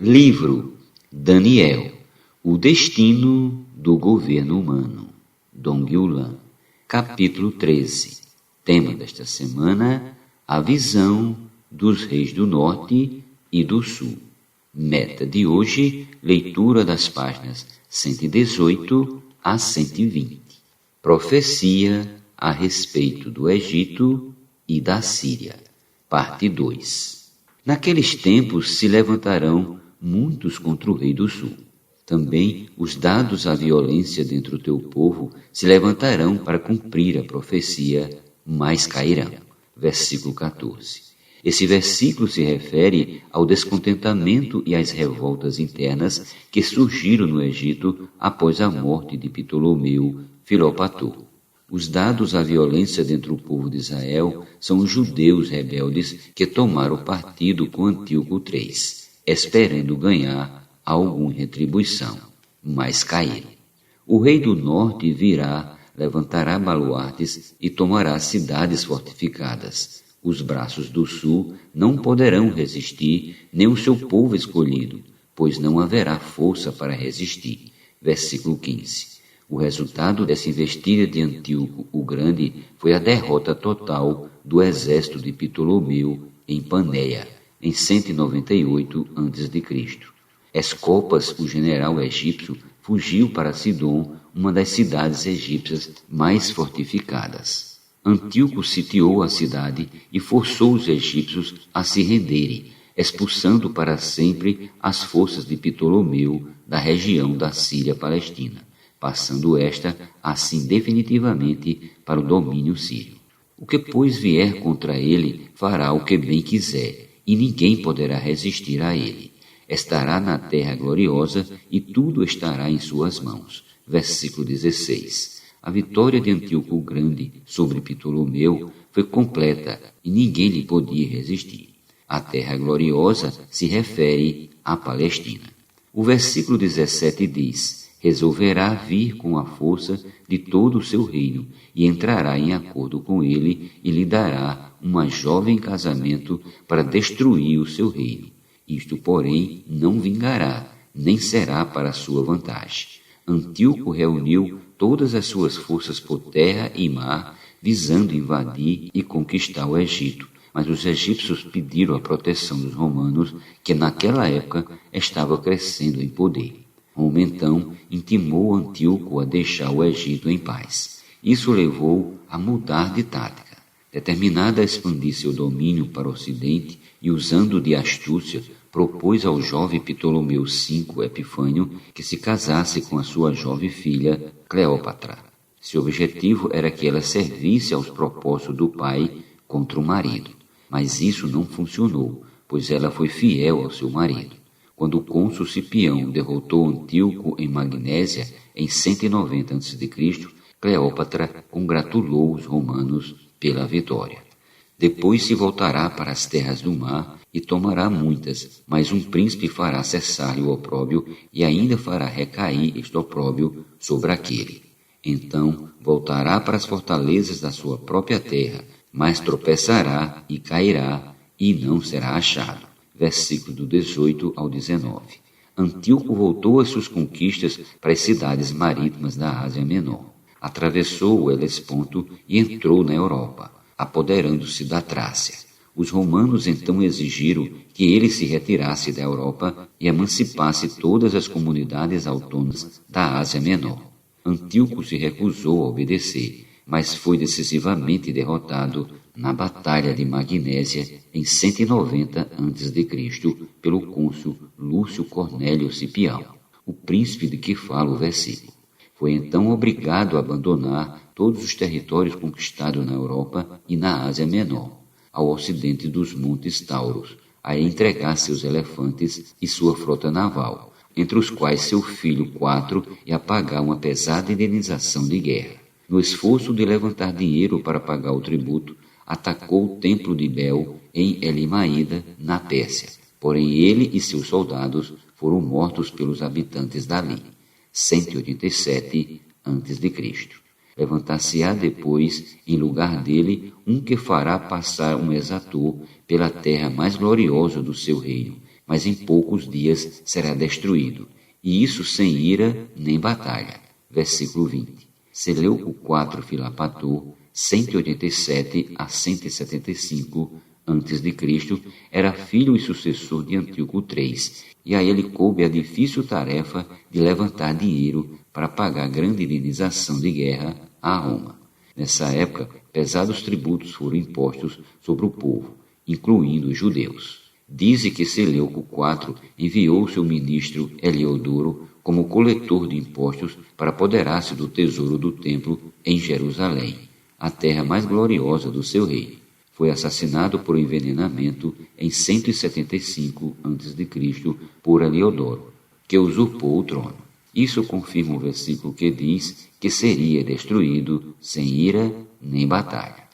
Livro Daniel, o destino do governo humano. Dong Yulan, capítulo 13. Tema desta semana, a visão dos reis do norte e do sul. Meta de hoje, leitura das páginas 118 a 120. Profecia a respeito do Egito e da Síria. Parte 2. Naqueles tempos se levantarão muitos contra o rei do sul. Também os dados à violência dentre o teu povo se levantarão para cumprir a profecia, mas cairão. Versículo 14. Esse versículo se refere ao descontentamento e às revoltas internas que surgiram no Egito após a morte de Ptolomeu Filopator. Os dados à violência dentro do povo de Israel são os judeus rebeldes que tomaram partido com Antíoco III, esperando ganhar alguma retribuição, mas caíram. O rei do norte virá, levantará baluartes e tomará cidades fortificadas. Os braços do sul não poderão resistir, nem o seu povo escolhido, pois não haverá força para resistir. Versículo 15. O resultado dessa investida de Antíoco o Grande foi a derrota total do exército de Ptolomeu em Paneia, em 198 a.C. Escopas, o general egípcio, fugiu para Sidom, uma das cidades egípcias mais fortificadas. Antíoco sitiou a cidade e forçou os egípcios a se renderem, expulsando para sempre as forças de Ptolomeu da região da Síria-Palestina, passando esta, assim definitivamente, para o domínio sírio. O que, pois, vier contra ele, fará o que bem quiser, e ninguém poderá resistir a ele. Estará na terra gloriosa, e tudo estará em suas mãos. Versículo 16. A vitória de Antíoco o Grande sobre Ptolomeu foi completa, e ninguém lhe podia resistir. A terra gloriosa se refere à Palestina. O versículo 17 diz: resolverá vir com a força de todo o seu reino, e entrará em acordo com ele, e lhe dará uma jovem em casamento para destruir o seu reino. Isto, porém, não vingará, nem será para sua vantagem. Antíoco reuniu todas as suas forças por terra e mar, visando invadir e conquistar o Egito. Mas os egípcios pediram a proteção dos romanos, que naquela época estava crescendo em poder. Roma, então, intimou Antíoco a deixar o Egito em paz. Isso levou a mudar de tática. Determinado a expandir seu domínio para o ocidente e usando de astúcia, propôs ao jovem Ptolomeu V Epifânio que se casasse com a sua jovem filha Cleópatra. Seu objetivo era que ela servisse aos propósitos do pai contra o marido. Mas isso não funcionou, pois ela foi fiel ao seu marido. Quando o cônsul Cipião derrotou Antíoco em Magnésia, em 190 a.C., Cleópatra congratulou os romanos pela vitória. Depois se voltará para as terras do mar e tomará muitas, mas um príncipe fará cessar-lhe o opróbrio e ainda fará recair este opróbrio sobre aquele. Então voltará para as fortalezas da sua própria terra, mas tropeçará e cairá e não será achado. Versículo do 18 ao 19. Antíoco voltou às suas conquistas para as cidades marítimas da Ásia Menor. Atravessou o Helesponto e entrou na Europa, apoderando-se da Trácia. Os romanos então exigiram que ele se retirasse da Europa e emancipasse todas as comunidades autônomas da Ásia Menor. Antíoco se recusou a obedecer, mas foi decisivamente derrotado na Batalha de Magnésia em 190 a.C. pelo cônsul Lúcio Cornélio Cipião, o príncipe de que fala o versículo. Foi então obrigado a abandonar todos os territórios conquistados na Europa e na Ásia Menor, ao ocidente dos Montes Tauros, a entregar seus elefantes e sua frota naval, entre os quais seu filho Quatro, e a pagar uma pesada indenização de guerra. No esforço de levantar dinheiro para pagar o tributo, atacou o templo de Bel em Elimaída, na Pérsia. Porém ele e seus soldados foram mortos pelos habitantes dali. 187 a.C. Levantar-se-á depois, em lugar dele, um que fará passar um exator pela terra mais gloriosa do seu reino, mas em poucos dias será destruído, e isso sem ira nem batalha. Versículo 20. Seleuco IV Filopator, 187 a 175 a.C., era filho e sucessor de Antíoco III, e a ele coube a difícil tarefa de levantar dinheiro para pagar grande indenização de guerra a Roma. Nessa época, pesados tributos foram impostos sobre o povo, incluindo os judeus. Diz que Seleuco IV enviou seu ministro Heliodoro como coletor de impostos para apoderar-se do tesouro do templo em Jerusalém, a terra mais gloriosa do seu reino. Foi assassinado por envenenamento em 175 a.C. por Heliodoro, que usurpou o trono. Isso confirma o versículo que diz que seria destruído sem ira nem batalha.